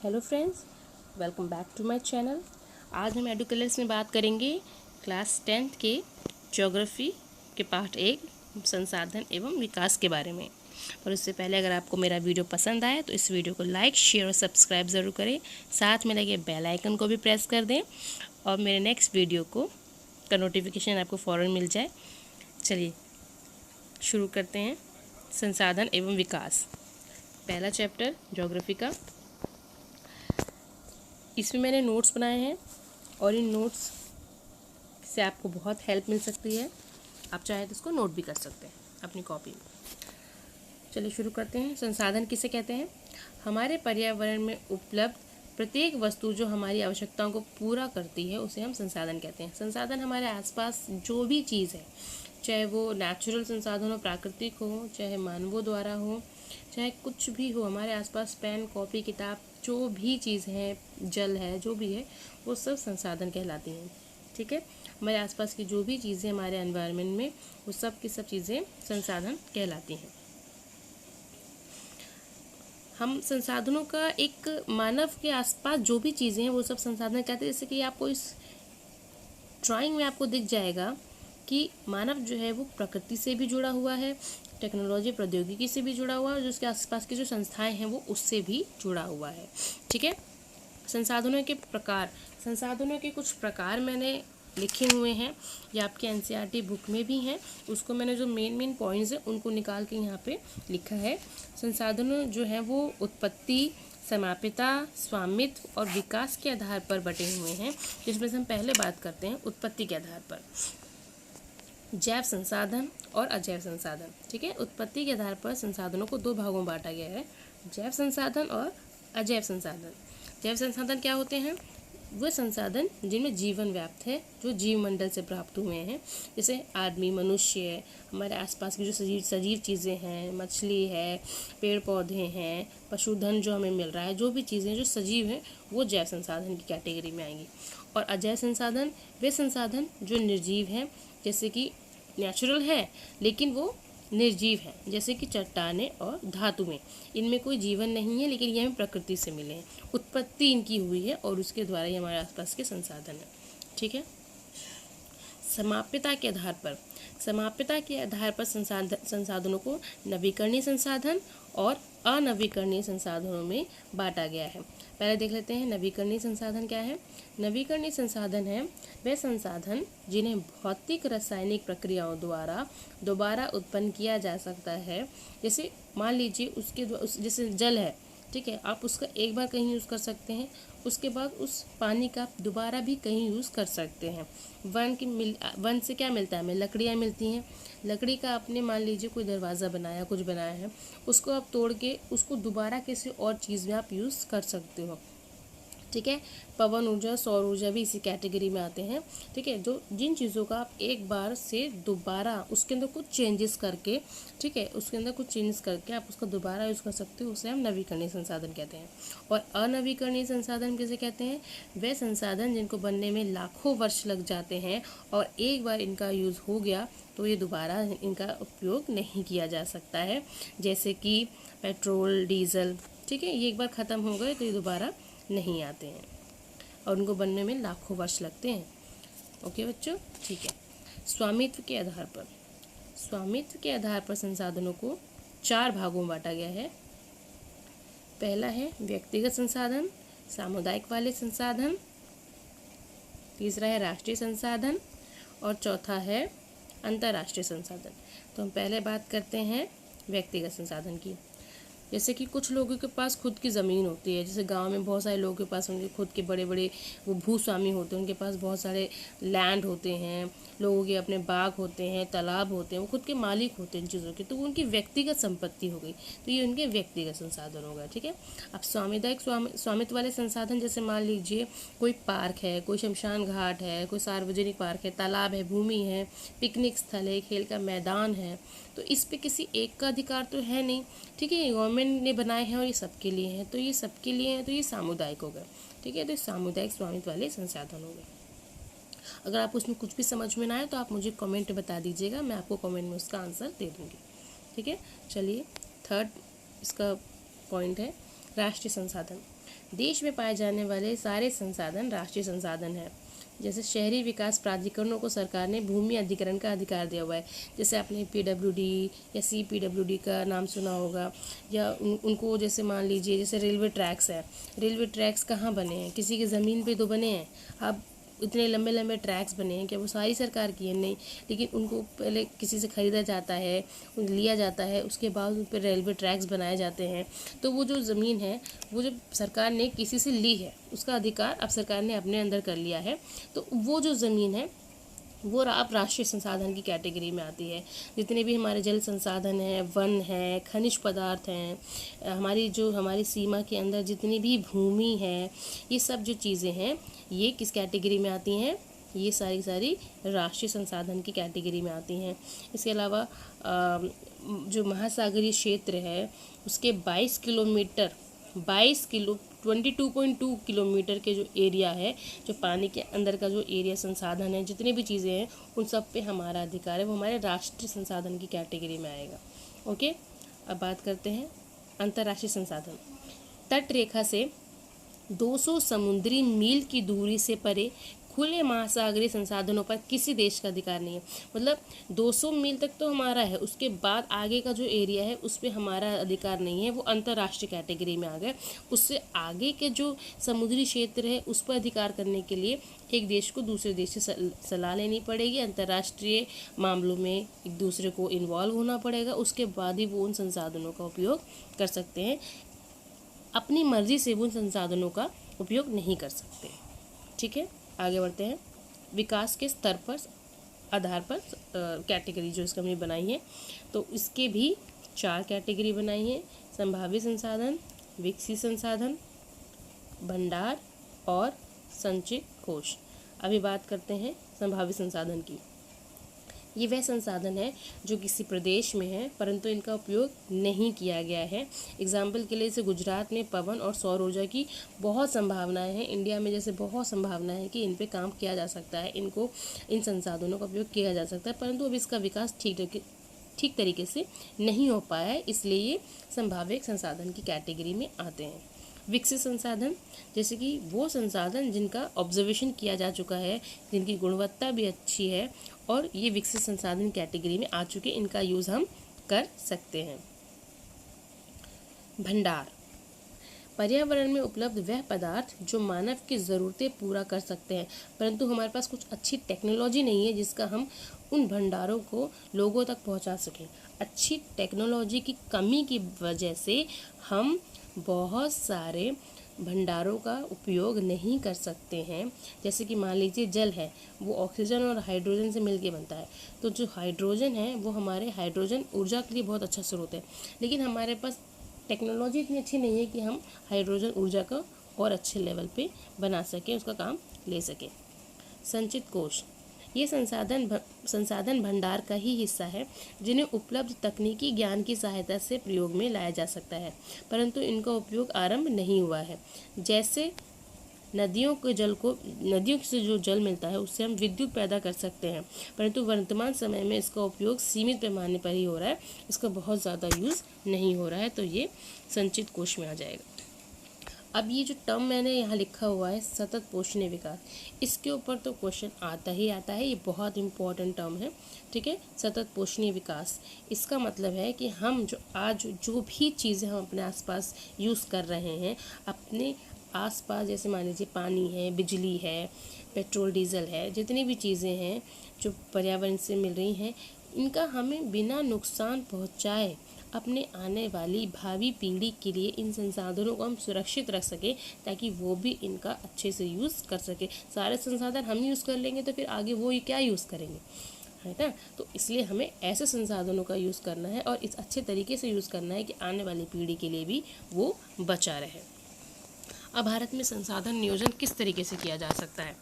Hello friends, welcome back to my channel. आज हम एडुकलर्स में बात करेंगे क्लास 10th के ज्योग्राफी के पार्ट 1 संसाधन एवं विकास के बारे में। और उससे पहले अगर आपको मेरा वीडियो पसंद आए तो इस वीडियो को लाइक, शेयर और सब्सक्राइब ज़रूर करें। साथ में लगे बेल आइकन को भी प्रेस कर दें और मेरे नेक्स्ट वीडियो का नोटिफिकेशन आपको फ़ौरन मिल जाए। चलिए शुरू करते हैं। संसाधन एवं विकास, पहला चैप्टर ज्योग्राफी का। इसमें मैंने नोट्स बनाए हैं और इन नोट्स से आपको बहुत हेल्प मिल सकती है। आप चाहें तो इसको नोट भी कर सकते हैं अपनी कॉपी में। चलिए शुरू करते हैं। संसाधन किसे कहते हैं? हमारे पर्यावरण में उपलब्ध प्रत्येक वस्तु जो हमारी आवश्यकताओं को पूरा करती है उसे हम संसाधन कहते हैं। संसाधन हमारे आसपास जो भी चीज़ है, चाहे वो नेचुरल संसाधन हो, प्राकृतिक हो, चाहे मानवों द्वारा हो, चाहे कुछ भी हो, हमारे आसपास पेन, कॉपी, किताब, जो भी चीज़ है, जल है, जो भी है, वो सब संसाधन कहलाती हैं। ठीक है, हमारे आसपास की जो भी चीज़ें हमारे एनवायरनमेंट में, वो सब की सब चीज़ें संसाधन कहलाती हैं। हम संसाधनों का एक मानव के आसपास जो भी चीज़ें हैं वो सब संसाधन कहते हैं। जैसे कि आपको इस ड्राइंग में आपको दिख जाएगा कि मानव जो है वो प्रकृति से भी जुड़ा हुआ है, टेक्नोलॉजी प्रौद्योगिकी से भी जुड़ा हुआ है, और जो उसके आसपास की जो संस्थाएं हैं वो उससे भी जुड़ा हुआ है। ठीक है, संसाधनों के प्रकार, संसाधनों के कुछ प्रकार मैंने लिखे हुए हैं, ये आपके एनसीईआरटी बुक में भी हैं। उसको मैंने जो मेन पॉइंट्स हैं उनको निकाल के यहाँ पे लिखा है। संसाधनों जो है वो उत्पत्ति, समाप्यता, स्वामित्व और विकास के आधार पर बटे हुए हैं, जिसमें से हम पहले बात करते हैं उत्पत्ति के आधार पर। जैव संसाधन और अजैव संसाधन। ठीक है, उत्पत्ति के आधार पर संसाधनों को दो भागों में बांटा गया है, जैव संसाधन और अजैव संसाधन। जैव संसाधन क्या होते हैं? वो संसाधन जिनमें जीवन व्याप्त है, जो जीवमंडल से प्राप्त हुए हैं, जैसे आदमी, मनुष्य, हमारे आसपास की जो सजीव चीज़ें हैं, मछली है, पेड़ पौधे हैं, पशुधन जो हमें मिल रहा है, जो भी चीज़ें जो सजीव हैं वो जैव संसाधन की कैटेगरी में आएंगी। और अजैव संसाधन वे संसाधन जो निर्जीव हैं, जैसे कि नेचुरल है लेकिन वो निर्जीव है, जैसे कि चट्टानें और धातुएं। इनमें कोई जीवन नहीं है लेकिन ये हमें प्रकृति से मिले हैं, उत्पत्ति इनकी हुई है और उसके द्वारा ही हमारे आसपास के संसाधन हैं। ठीक है, समाप्यता के आधार पर, समाप्यता के आधार पर संसाधनों को नवीकरणीय संसाधन और अनवीकरणीय संसाधनों में बांटा गया है। पहले देख लेते हैं नवीकरणीय संसाधन क्या है। नवीकरणीय संसाधन है वे संसाधन जिन्हें भौतिक रासायनिक प्रक्रियाओं द्वारा दोबारा उत्पन्न किया जा सकता है। जैसे मान लीजिए जैसे जल है, ठीक है, आप उसका एक बार कहीं यूज़ कर सकते हैं, उसके बाद उस पानी का दोबारा भी कहीं यूज़ कर सकते हैं। वन से क्या मिलता है हमें? लकड़ियाँ मिलती हैं। लकड़ी का आपने मान लीजिए कोई दरवाज़ा बनाया, कुछ बनाया है, उसको आप तोड़ के उसको दोबारा किसी और चीज़ में आप यूज़ कर सकते हो। ठीक है, पवन ऊर्जा, सौर ऊर्जा भी इसी कैटेगरी में आते हैं। ठीक है, जो जिन चीज़ों का आप एक बार से दोबारा उसके अंदर कुछ चेंजेस करके, ठीक है, उसके अंदर कुछ चेंजेस करके आप उसका दोबारा यूज़ कर सकते हो, उसे हम नवीकरणीय संसाधन कहते हैं। और अनवीकरणीय संसाधन किसे कहते हैं? वे संसाधन जिनको बनने में लाखों वर्ष लग जाते हैं और एक बार इनका यूज़ हो गया तो ये दोबारा इनका उपयोग नहीं किया जा सकता है। जैसे कि पेट्रोल, डीजल, ठीक है, ये एक बार ख़त्म हो गए तो ये दोबारा नहीं आते हैं और उनको बनने में लाखों वर्ष लगते हैं। ओके बच्चों, ठीक है। स्वामित्व के आधार पर, स्वामित्व के आधार पर संसाधनों को 4 भागों में बांटा गया है। पहला है व्यक्तिगत संसाधन, सामुदायिक वाले संसाधन, तीसरा है राष्ट्रीय संसाधन और चौथा है अंतर्राष्ट्रीय संसाधन। तो हम पहले बात करते हैं व्यक्तिगत संसाधन की। जैसे कि कुछ लोगों के पास खुद की ज़मीन होती है, जैसे गांव में बहुत सारे लोगों के पास उनके खुद के बड़े बड़े वो भूस्वामी होते हैं, उनके पास बहुत सारे लैंड होते हैं, लोगों के अपने बाग होते हैं, तालाब होते हैं, वो खुद के मालिक होते हैं इन चीज़ों के, तो वो उनकी व्यक्तिगत संपत्ति हो गई, तो ये उनके व्यक्तिगत संसाधन हो गए। ठीक है, अब स्वामित्व वाले संसाधन, जैसे मान लीजिए कोई पार्क है, कोई शमशान घाट है, कोई सार्वजनिक पार्क है, तालाब है, भूमि है, पिकनिक स्थल है, खेल का मैदान है, तो इस पे किसी एक का अधिकार तो है नहीं। ठीक है, गवर्नमेंट ने बनाए हैं और ये सबके लिए हैं, तो ये सबके लिए हैं, तो ये सामुदायिक हो गए। ठीक है, तो सामुदायिक स्वामित्व वाले संसाधन हो गए। अगर आपको उसमें कुछ भी समझ में ना आए तो आप मुझे कमेंट में बता दीजिएगा, मैं आपको कमेंट में उसका आंसर दे दूँगी। ठीक है, चलिए थर्ड इसका पॉइंट है राष्ट्रीय संसाधन। देश में पाए जाने वाले सारे संसाधन राष्ट्रीय संसाधन हैं। जैसे शहरी विकास प्राधिकरणों को सरकार ने भूमि अधिग्रहण का अधिकार दिया हुआ है। जैसे आपने PWD या CPWD का नाम सुना होगा, या उनको जैसे मान लीजिए जैसे रेलवे ट्रैक्स है, रेलवे ट्रैक्स कहाँ बने हैं? किसी की ज़मीन पे तो बने हैं। अब इतने लंबे लंबे ट्रैक्स बने हैं, क्या वो सारी सरकार की है? नहीं, लेकिन उनको पहले किसी से ख़रीदा जाता है, लिया जाता है, उसके बाद उन पर रेलवे ट्रैक्स बनाए जाते हैं। तो वो जो ज़मीन है, वो जब सरकार ने किसी से ली है, उसका अधिकार अब सरकार ने अपने अंदर कर लिया है, तो वो जो ज़मीन है वो आप राष्ट्रीय संसाधन की कैटेगरी में आती है। जितने भी हमारे जल संसाधन हैं, वन है, खनिज पदार्थ हैं, हमारी सीमा के अंदर जितनी भी भूमि है, ये सब जो चीज़ें हैं ये किस कैटेगरी में आती हैं? ये सारी राष्ट्रीय संसाधन की कैटेगरी में आती हैं। इसके अलावा जो महासागरीय क्षेत्र है उसके 22.2 किलोमीटर के जो एरिया है, जो पानी के अंदर का जो एरिया संसाधन है, जितनी भी चीज़ें हैं उन सब पे हमारा अधिकार है, वो हमारे राष्ट्रीय संसाधन की कैटेगरी में आएगा। ओके, अब बात करते हैं अंतर्राष्ट्रीय संसाधन। तट रेखा से 200 समुद्री मील की दूरी से परे खुले महासागरीय संसाधनों पर किसी देश का अधिकार नहीं है। मतलब 200 मील तक तो हमारा है, उसके बाद आगे का जो एरिया है उस पर हमारा अधिकार नहीं है, वो अंतर्राष्ट्रीय कैटेगरी में आ गए। उससे आगे के जो समुद्री क्षेत्र है उस पर अधिकार करने के लिए एक देश को दूसरे देश से सलाह लेनी पड़ेगी, अंतर्राष्ट्रीय मामलों में एक दूसरे को इन्वॉल्व होना पड़ेगा, उसके बाद ही वो उन संसाधनों का उपयोग कर सकते हैं। अपनी मर्जी से वो उन संसाधनों का उपयोग नहीं कर सकते। ठीक है, आगे बढ़ते हैं। विकास के स्तर पर आधार पर कैटेगरी जो इसका हमने बनाई है, तो इसके भी 4 कैटेगरी बनाई है: संभावित संसाधन, विकसित संसाधन, भंडार और संचित कोष। अभी बात करते हैं संभावित संसाधन की। ये वह संसाधन है जो किसी प्रदेश में है परंतु इनका उपयोग नहीं किया गया है। एग्जाम्पल के लिए जैसे गुजरात में पवन और सौर ऊर्जा की बहुत संभावनाएं हैं। इंडिया में जैसे बहुत संभावनाएं हैं कि इन पे काम किया जा सकता है, इन संसाधनों का उपयोग किया जा सकता है, परंतु अब इसका विकास ठीक तरीके से नहीं हो पाया है, इसलिए ये संभावित संसाधन की कैटेगरी में आते हैं। विकसित संसाधन जैसे कि वो संसाधन जिनका ऑब्जर्वेशन किया जा चुका है, जिनकी गुणवत्ता भी अच्छी है और ये विकसित संसाधन कैटेगरी में आ चुके, इनका यूज़ हम कर सकते हैं। भंडार पर्यावरण में उपलब्ध वह पदार्थ जो मानव की ज़रूरतें पूरा कर सकते हैं, परंतु हमारे पास कुछ अच्छी टेक्नोलॉजी नहीं है जिसका हम उन भंडारों को लोगों तक पहुंचा सकें। अच्छी टेक्नोलॉजी की कमी की वजह से हम बहुत सारे भंडारों का उपयोग नहीं कर सकते हैं। जैसे कि मान लीजिए जल है, वो ऑक्सीजन और हाइड्रोजन से मिलके बनता है, तो जो हाइड्रोजन है वो हमारे हाइड्रोजन ऊर्जा के लिए बहुत अच्छा स्रोत है, लेकिन हमारे पास टेक्नोलॉजी इतनी अच्छी नहीं है कि हम हाइड्रोजन ऊर्जा का और अच्छे लेवल पे बना सकें, उसका काम ले सकें। संचित कोष ये संसाधन भंडार का ही हिस्सा है जिन्हें उपलब्ध तकनीकी ज्ञान की सहायता से प्रयोग में लाया जा सकता है, परंतु इनका उपयोग आरंभ नहीं हुआ है। जैसे नदियों से जो जल मिलता है उससे हम विद्युत पैदा कर सकते हैं, परंतु वर्तमान समय में इसका उपयोग सीमित पैमाने पर ही हो रहा है, इसका बहुत ज़्यादा यूज़ नहीं हो रहा है, तो ये संचित कोष में आ जाएगा। अब ये जो टर्म मैंने यहाँ लिखा हुआ है सतत पोषणीय विकास, इसके ऊपर तो क्वेश्चन आता ही आता है, ये बहुत इम्पोर्टेंट टर्म है। ठीक है, सतत पोषणीय विकास, इसका मतलब है कि हम जो भी चीज़ें हम अपने आसपास यूज़ कर रहे हैं, अपने आसपास जैसे मान लीजिए पानी है, बिजली है, पेट्रोल डीजल है, जितनी भी चीज़ें हैं जो पर्यावरण से मिल रही हैं, इनका हमें बिना नुकसान पहुँचाए अपने आने वाली भावी पीढ़ी के लिए इन संसाधनों को हम सुरक्षित रख सकें, ताकि वो भी इनका अच्छे से यूज़ कर सके। सारे संसाधन हम यूज़ कर लेंगे तो फिर आगे वो क्या यूज़ करेंगे, है ना? तो इसलिए हमें ऐसे संसाधनों का यूज़ करना है और इस अच्छे तरीके से यूज़ करना है कि आने वाली पीढ़ी के लिए भी वो बचा रहे। अब भारत में संसाधन नियोजन किस तरीके से किया जा सकता है?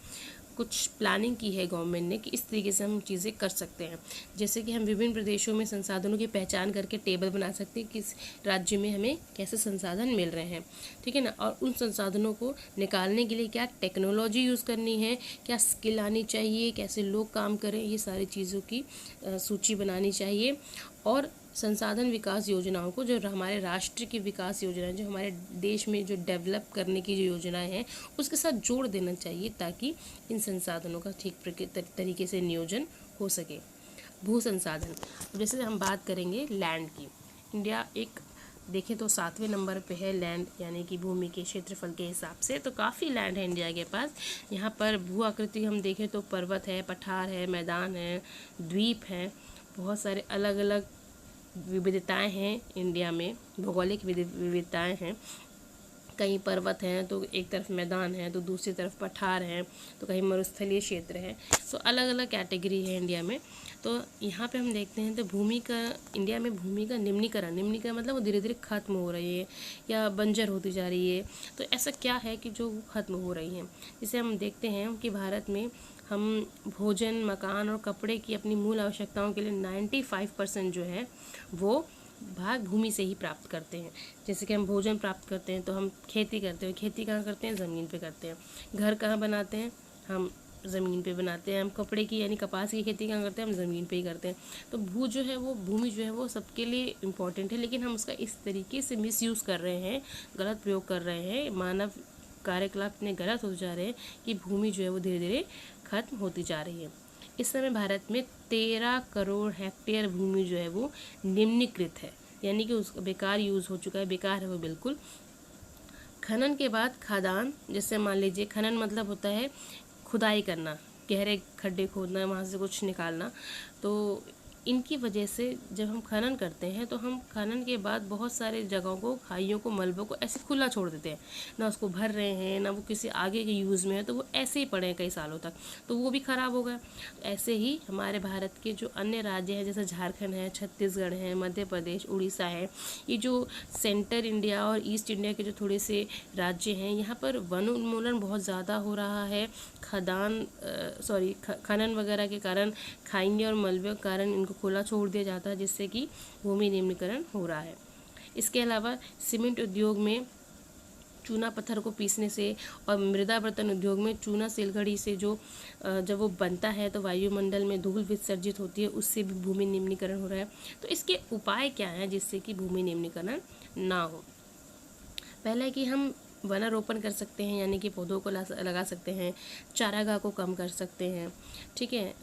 कुछ प्लानिंग की है गवर्नमेंट ने कि इस तरीके से हम चीज़ें कर सकते हैं। जैसे कि हम विभिन्न प्रदेशों में संसाधनों की पहचान करके टेबल बना सकते हैं, किस राज्य में हमें कैसे संसाधन मिल रहे हैं, ठीक है ना, और उन संसाधनों को निकालने के लिए क्या टेक्नोलॉजी यूज़ करनी है, क्या स्किल आनी चाहिए, कैसे लोग काम करें, ये सारी चीज़ों की सूची बनानी चाहिए। और संसाधन विकास योजनाओं को, जो हमारे राष्ट्र की विकास योजनाएं, जो हमारे देश में जो डेवलप करने की जो योजनाएं हैं, उसके साथ जोड़ देना चाहिए ताकि इन संसाधनों का ठीक तरीके से नियोजन हो सके। भू संसाधन, जैसे हम बात करेंगे लैंड की, इंडिया एक देखें तो 7वें नंबर पे है लैंड, यानी कि भूमि के क्षेत्रफल के हिसाब से, तो काफ़ी लैंड है इंडिया के पास। यहाँ पर भू आकृति हम देखें तो पर्वत है, पठार है, मैदान है, द्वीप हैं, बहुत सारे अलग अलग विविधताएं हैं इंडिया में, भौगोलिक विविधताएं हैं। कहीं पर्वत हैं तो एक तरफ मैदान है, तो दूसरी तरफ पठार है, तो कहीं मरुस्थलीय क्षेत्र है, तो अलग अलग कैटेगरी है इंडिया में। तो यहाँ पे हम देखते हैं तो भूमि का, इंडिया में भूमि का निम्नीकरण मतलब वो धीरे धीरे खत्म हो रही है या बंजर होती जा रही है। तो ऐसा क्या है कि जो खत्म हो रही है, जिसे हम देखते हैं कि भारत में हम भोजन, मकान और कपड़े की अपनी मूल आवश्यकताओं के लिए 95% जो है वो भाग भूमि से ही प्राप्त करते हैं। जैसे कि हम भोजन प्राप्त करते हैं तो हम खेती करते हैं, खेती कहाँ करते हैं, ज़मीन पे करते हैं। घर कहाँ बनाते हैं, हम ज़मीन पे बनाते हैं। हम कपड़े की यानी कपास की खेती कहाँ करते हैं, हम ज़मीन पे ही करते हैं। तो भूमि जो है वो सबके लिए इम्पॉर्टेंट है, लेकिन हम उसका इस तरीके से मिसयूज़ कर रहे हैं, गलत प्रयोग कर रहे हैं, मानव कार्यकलाप इतने गलत होते जा रहे हैं कि भूमि जो है वो धीरे धीरे खत्म होती जा रही है। इस समय भारत में 13 करोड़ हेक्टेयर भूमि जो है वो निम्नीकृत है, यानी कि उसका बेकार यूज़ हो चुका है, बेकार है वो बिल्कुल। खनन के बाद खादान, जैसे मान लीजिए खनन मतलब होता है खुदाई करना, गहरे खड्डे खोदना, वहाँ से कुछ निकालना। तो इनकी वजह से जब हम खनन करते हैं तो हम खनन के बाद बहुत सारे जगहों को, खाइयों को, मलबों को ऐसे खुला छोड़ देते हैं, ना उसको भर रहे हैं, ना वो किसी आगे के यूज़ में है, तो वो ऐसे ही पड़े हैं कई सालों तक, तो वो भी ख़राब हो गया। ऐसे ही हमारे भारत के जो अन्य राज्य हैं, जैसे झारखंड है, छत्तीसगढ़ है, मध्य प्रदेश, उड़ीसा है, ये जो सेंटर इंडिया और ईस्ट इंडिया के जो थोड़े से राज्य हैं, यहाँ पर वन उन्मूलन बहुत ज़्यादा हो रहा है। खनन वगैरह के कारण, खाइयों और मलबे के कारण इनको खुला छोड़ दिया जाता है, जिससे कि भूमि निम्नीकरण हो रहा है। इसके अलावा सीमेंट उद्योग में चूना पत्थर को पीसने से और मृदा बर्तन उद्योग में चूना सिलगड़ी से जो जब वो बनता है तो वायुमंडल में धूल विसर्जित होती है, उससे भी भूमि निम्नीकरण हो रहा है। तो इसके उपाय क्या हैं जिससे कि भूमि निम्नीकरण ना हो? पहला है कि हम वनारोपण कर सकते हैं, यानी कि पौधों को लगा सकते हैं, चारागाह को कम कर सकते हैं, ठीक है,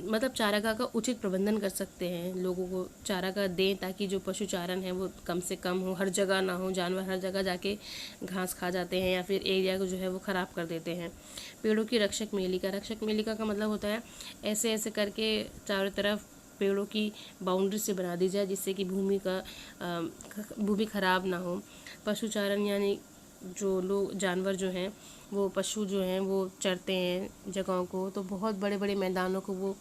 मतलब चारागाह का उचित प्रबंधन कर सकते हैं, लोगों को चारागाह दें ताकि जो पशुचारण है वो कम से कम हो, हर जगह ना हो, जानवर हर जगह जाके घास खा जाते हैं या फिर एरिया को जो है वो ख़राब कर देते हैं। पेड़ों की रक्षक मेलिका का मतलब होता है ऐसे ऐसे करके चारों तरफ पेड़ों की बाउंड्री से बना दी जाए, जिससे कि भूमि खराब ना हो। पशुचारण यानी जो लोग, जानवर जो हैं, वो पशु जो हैं वो चरते हैं जगहों को, तो बहुत बड़े बड़े मैदानों को वो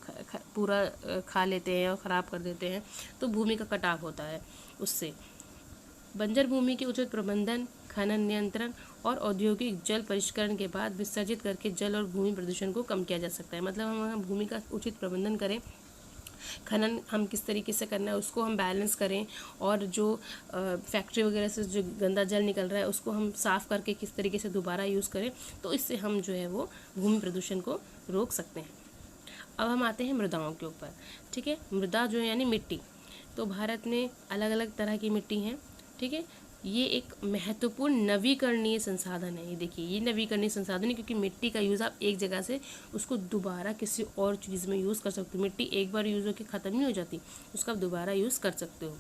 पूरा खा लेते हैं और ख़राब कर देते हैं, तो भूमि का कटाव होता है उससे। बंजर भूमि के उचित प्रबंधन, खनन नियंत्रण और औद्योगिक जल परिष्करण के बाद विसर्जित करके जल और भूमि प्रदूषण को कम किया जा सकता है। मतलब हम भूमि का उचित प्रबंधन करें, खनन हम किस तरीके से करना है उसको हम बैलेंस करें, और जो फैक्ट्री वगैरह से जो गंदा जल निकल रहा है उसको हम साफ़ करके किस तरीके से दोबारा यूज़ करें, तो इससे हम जो है वो भूमि प्रदूषण को रोक सकते हैं। अब हम आते हैं मृदाओं के ऊपर, ठीक है। मृदा जो है यानी मिट्टी, तो भारत में अलग अलग तरह की मिट्टी हैं, ठीक है। ये एक महत्वपूर्ण नवीकरणीय संसाधन है। ये देखिए, ये नवीकरणीय संसाधन है क्योंकि मिट्टी का यूज़ आप एक जगह से उसको दोबारा किसी और चीज़ में यूज़ कर सकते हो। मिट्टी एक बार यूज़ होकर ख़त्म नहीं हो जाती, उसका आप दोबारा यूज़ कर सकते हो।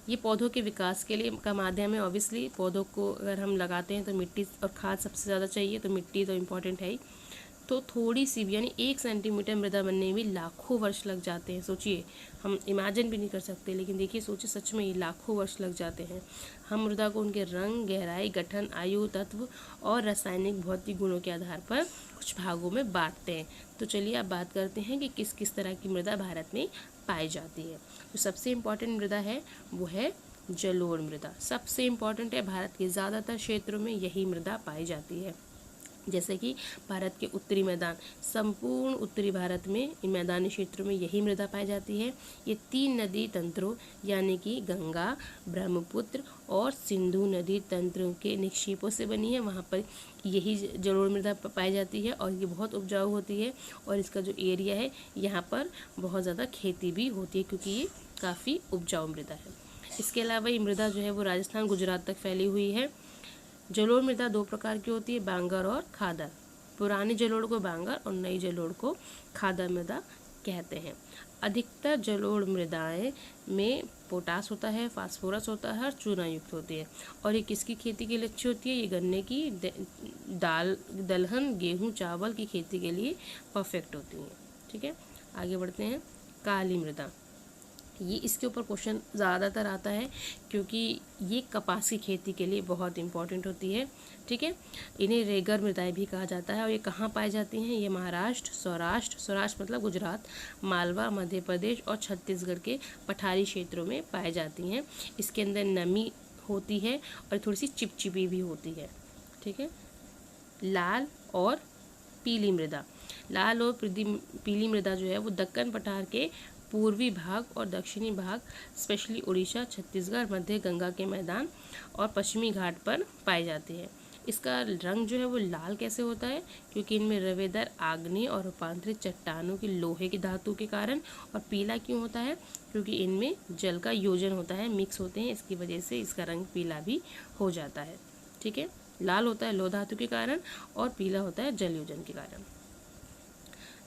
ये पौधों के विकास के लिए का माध्यम है। ऑब्वियसली पौधों को अगर हम लगाते हैं तो मिट्टी और खाद सबसे ज़्यादा चाहिए, तो मिट्टी तो इम्पॉर्टेंट है ही। तो थोड़ी सी भी यानी 1 सेंटीमीटर मृदा बनने में लाखों वर्ष लग जाते हैं। सोचिए, हम इमेजिन भी नहीं कर सकते, लेकिन देखिए सोचिए सच में ये लाखों वर्ष लग जाते हैं। हम मृदा को उनके रंग, गहराई, गठन, आयु, तत्व और रासायनिक भौतिक गुणों के आधार पर कुछ भागों में बांटते हैं। तो चलिए अब बात करते हैं कि किस किस तरह की मृदा भारत में पाई जाती है। तो सबसे इम्पॉर्टेंट मृदा है वो है जलोढ़ मृदा। सबसे इम्पॉर्टेंट है, भारत के ज़्यादातर क्षेत्रों में यही मृदा पाई जाती है। जैसे कि भारत के उत्तरी मैदान, संपूर्ण उत्तरी भारत में इन मैदानी क्षेत्रों में यही मृदा पाई जाती है। ये 3 नदी तंत्रों यानी कि गंगा, ब्रह्मपुत्र और सिंधु नदी तंत्रों के निक्षेपों से बनी है। वहाँ पर यही जलोढ़ मृदा पाई जाती है और ये बहुत उपजाऊ होती है, और इसका जो एरिया है यहाँ पर बहुत ज़्यादा खेती भी होती है क्योंकि ये काफ़ी उपजाऊ मृदा है। इसके अलावा ये मृदा जो है वो राजस्थान गुजरात तक फैली हुई है। जलोढ़ मृदा 2 प्रकार की होती है, बांगर और खादर। पुरानी जलोढ़ को बांगर और नई जलोढ़ को खादर मृदा कहते हैं। अधिकतर जलोढ़ मृदाएं में पोटास होता है, फास्फोरस होता है और चूना युक्त होती है। और ये किसकी खेती के लिए अच्छी होती है? ये गन्ने की, दाल, दलहन, गेहूं, चावल की खेती के लिए परफेक्ट होती है। ठीक है, आगे बढ़ते हैं। काली मृदा, ये इसके ऊपर क्वेश्चन ज़्यादातर आता है क्योंकि ये कपास की खेती के लिए बहुत इंपॉर्टेंट होती है। ठीक है, इन्हें रेगर मृदाएं भी कहा जाता है। और ये कहाँ पाई जाती हैं? ये महाराष्ट्र, सौराष्ट्र मतलब गुजरात, मालवा, मध्य प्रदेश और छत्तीसगढ़ के पठारी क्षेत्रों में पाई जाती हैं। इसके अंदर नमी होती है और थोड़ी सी चिपचिपी भी होती है। ठीक है, लाल और पीली मृदा, लाल और पीली मृदा जो है वो दक्कन पठार के पूर्वी भाग और दक्षिणी भाग, स्पेशली उड़ीसा, छत्तीसगढ़, मध्य गंगा के मैदान और पश्चिमी घाट पर पाई जाती है। इसका रंग जो है वो लाल कैसे होता है? क्योंकि इनमें रवेदार आग्नेय और रूपांतरित चट्टानों की लोहे की धातु के कारण। और पीला क्यों होता है? क्योंकि इनमें जल का योजन होता है, मिक्स होते हैं, इसकी वजह से इसका रंग पीला भी हो जाता है। ठीक है, लाल होता है लोह धातु के कारण और पीला होता है जल योजन के कारण।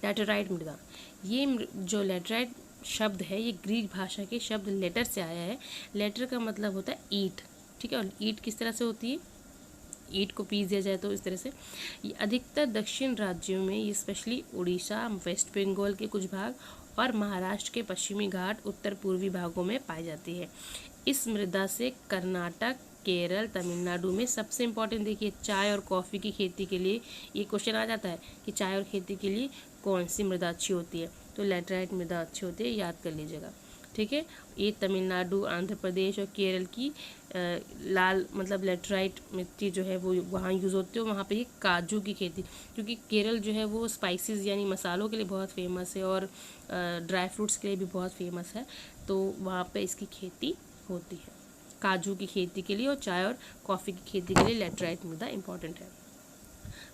लैटेराइट मृदा, ये जो लैटेराइट शब्द है ये ग्रीक भाषा के शब्द लेटर से आया है। लेटर का मतलब होता है ईंट। ठीक है, और ईंट किस तरह से होती है? ईंट को पीस दिया जाए तो इस तरह से। ये अधिकतर दक्षिण राज्यों में, ये स्पेशली उड़ीसा, वेस्ट बंगाल के कुछ भाग और महाराष्ट्र के पश्चिमी घाट, उत्तर पूर्वी भागों में पाई जाती है। इस मृदा से कर्नाटक, केरल, तमिलनाडु में सबसे इम्पोर्टेंट देखिए चाय और कॉफ़ी की खेती के लिए ये क्वेश्चन आ जाता है कि चाय और खेती के लिए कौन सी मृदा अच्छी होती है? तो लैटेराइट मृदा अच्छी होती है, याद कर लीजिएगा। ठीक है, ये तमिलनाडु, आंध्र प्रदेश और केरल की लाल मतलब लैटेराइट मिट्टी जो है वो वहाँ यूज़ होती है। वहाँ पे ये काजू की खेती, क्योंकि केरल जो है वो स्पाइसेस यानी मसालों के लिए बहुत फेमस है और ड्राई फ्रूट्स के लिए भी बहुत फेमस है, तो वहाँ पे इसकी खेती होती है। काजू की खेती के लिए और चाय और कॉफ़ी की खेती के लिए लैटेराइट मृदा इंपॉर्टेंट है।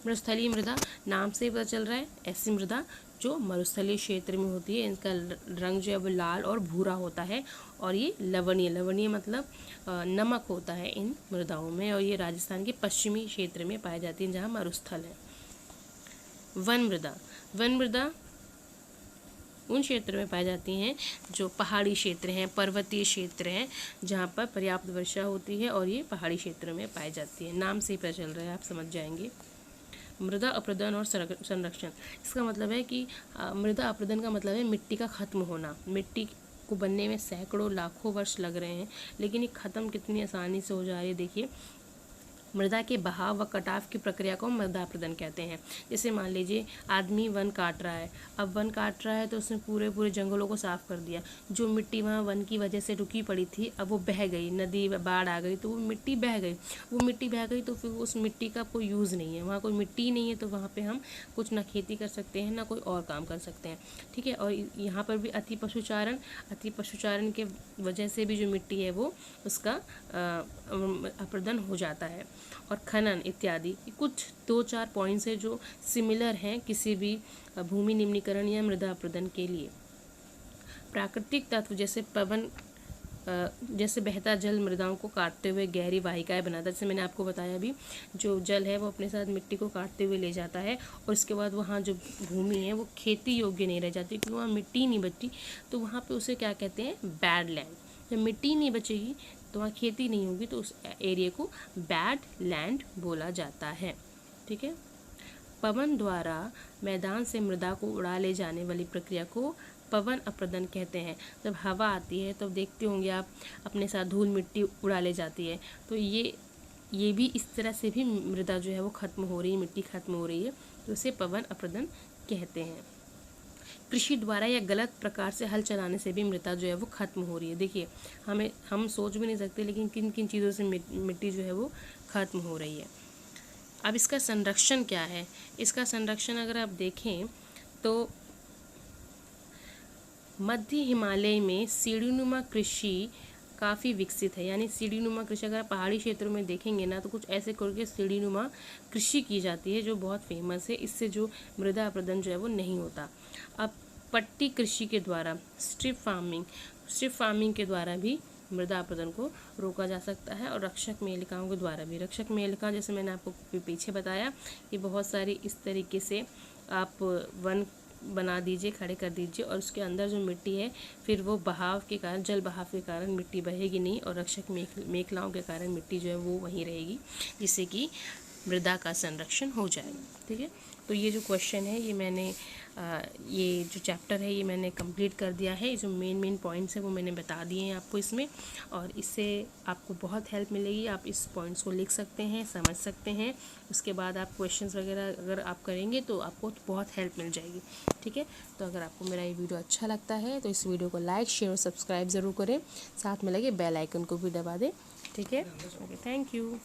मरुस्थलीय मृदा, नाम से पता चल रहा है, ऐसी मृदा जो मरुस्थलीय क्षेत्र में होती है। इनका रंग जो है वो लाल और भूरा होता है और ये लवणीय मतलब नमक होता है इन मृदाओं में। और ये राजस्थान के पश्चिमी क्षेत्र में पाई जाती है जहाँ मरुस्थल है। वन मृदा उन क्षेत्र में पाई जाती हैं जो पहाड़ी क्षेत्र हैं, पर्वतीय क्षेत्र हैं, जहाँ पर पर्याप्त वर्षा होती है और ये पहाड़ी क्षेत्र में पाई जाती है। नाम से ही पता चल रहा है, आप समझ जाएंगे। मृदा अपरदन और संरक्षण, इसका मतलब है कि मृदा अपरदन का मतलब है मिट्टी का ख़त्म होना। मिट्टी को बनने में सैकड़ों लाखों वर्ष लग रहे हैं, लेकिन ये ख़त्म कितनी आसानी से हो जा रही है। देखिए, मृदा के बहाव व कटाव की प्रक्रिया को मृदा अपरदन कहते हैं। जैसे मान लीजिए आदमी वन काट रहा है, अब वन काट रहा है तो उसने पूरे जंगलों को साफ कर दिया। जो मिट्टी वहाँ वन की वजह से रुकी पड़ी थी अब वो बह गई, नदी बाढ़ आ गई तो वो मिट्टी बह गई। वो मिट्टी बह गई तो फिर उस मिट्टी का कोई यूज़ नहीं है, वहाँ कोई मिट्टी नहीं है, तो वहाँ पर हम कुछ ना खेती कर सकते हैं ना कोई और काम कर सकते हैं। ठीक है, और यहाँ पर भी अति पशुचारण के वजह से भी जो मिट्टी है वो उसका अपरदन हो जाता है। और खनन इत्यादि कुछ 2-4 पॉइंट्स है जो सिमिलर हैं किसी भी भूमि निम्नीकरण या मृदा अपरदन के लिए। प्राकृतिक तत्व जैसे पवन, जैसे बहता जल मृदाओं को काटते हुए गहरी वाहिकाएं बनाता है। जैसे मैंने आपको बताया भी, जो जल है वो अपने साथ मिट्टी को काटते हुए ले जाता है और उसके बाद वहाँ जो भूमि है वो खेती योग्य नहीं रह जाती, क्योंकि वहाँ मिट्टी नहीं बचती। तो वहाँ पे उसे क्या कहते हैं? Bad land. जब मिट्टी नहीं बचेगी तो वहाँ खेती नहीं होगी, तो उस एरिया को बैड लैंड बोला जाता है। ठीक है, पवन द्वारा मैदान से मृदा को उड़ा ले जाने वाली प्रक्रिया को पवन अपरदन कहते हैं। जब हवा आती है तो देखते होंगे आप, अपने साथ धूल मिट्टी उड़ा ले जाती है, तो ये भी इस तरह से भी मृदा जो है वो ख़त्म हो रही है, मिट्टी ख़त्म हो रही है, तो उसे पवन अपरदन कहते हैं। कृषि द्वारा या गलत प्रकार से हल चलाने से भी मृदा जो है वो ख़त्म हो रही है। देखिए, हम सोच भी नहीं सकते, लेकिन किन किन चीज़ों से मिट्टी जो है वो ख़त्म हो रही है। अब इसका संरक्षण क्या है? इसका संरक्षण अगर आप देखें तो मध्य हिमालय में सीढ़ीनुमा कृषि काफ़ी विकसित है। यानी सीढ़ीनुमा कृषि अगर पहाड़ी क्षेत्रों में देखेंगे ना, तो कुछ ऐसे करके सीढ़ीनुमा कृषि की जाती है जो बहुत फेमस है। इससे जो मृदा अपरदन जो है वो नहीं होता। अब पट्टी कृषि के द्वारा स्ट्रिप फार्मिंग, स्ट्रिप फार्मिंग के द्वारा भी मृदा अपरदन को रोका जा सकता है, और रक्षक मेलिकाओं के द्वारा भी। रक्षक मेलिका जैसे मैंने आपको पीछे बताया कि बहुत सारी इस तरीके से आप वन बना दीजिए, खड़े कर दीजिए, और उसके अंदर जो मिट्टी है फिर वो बहाव के कारण, जल बहाव के कारण मिट्टी बहेगी नहीं, और रक्षक मेखलाओं के कारण मिट्टी जो है वो वहीं रहेगी, जिससे कि मृदा का संरक्षण हो जाएगा। ठीक है, तो ये जो क्वेश्चन है ये मैंने ये जो चैप्टर है ये मैंने कंप्लीट कर दिया है। जो मेन पॉइंट्स हैं वो मैंने बता दिए हैं आपको इसमें, और इससे आपको बहुत हेल्प मिलेगी। आप इस पॉइंट्स को लिख सकते हैं, समझ सकते हैं, उसके बाद आप क्वेश्चंस वगैरह अगर आप करेंगे तो आपको बहुत हेल्प मिल जाएगी। ठीक है, तो अगर आपको मेरा ये वीडियो अच्छा लगता है तो इस वीडियो को लाइक, शेयर और सब्सक्राइब ज़रूर करें, साथ में लगे बेल आइकन को भी दबा दें। ठीक है, ओके, थैंक यू।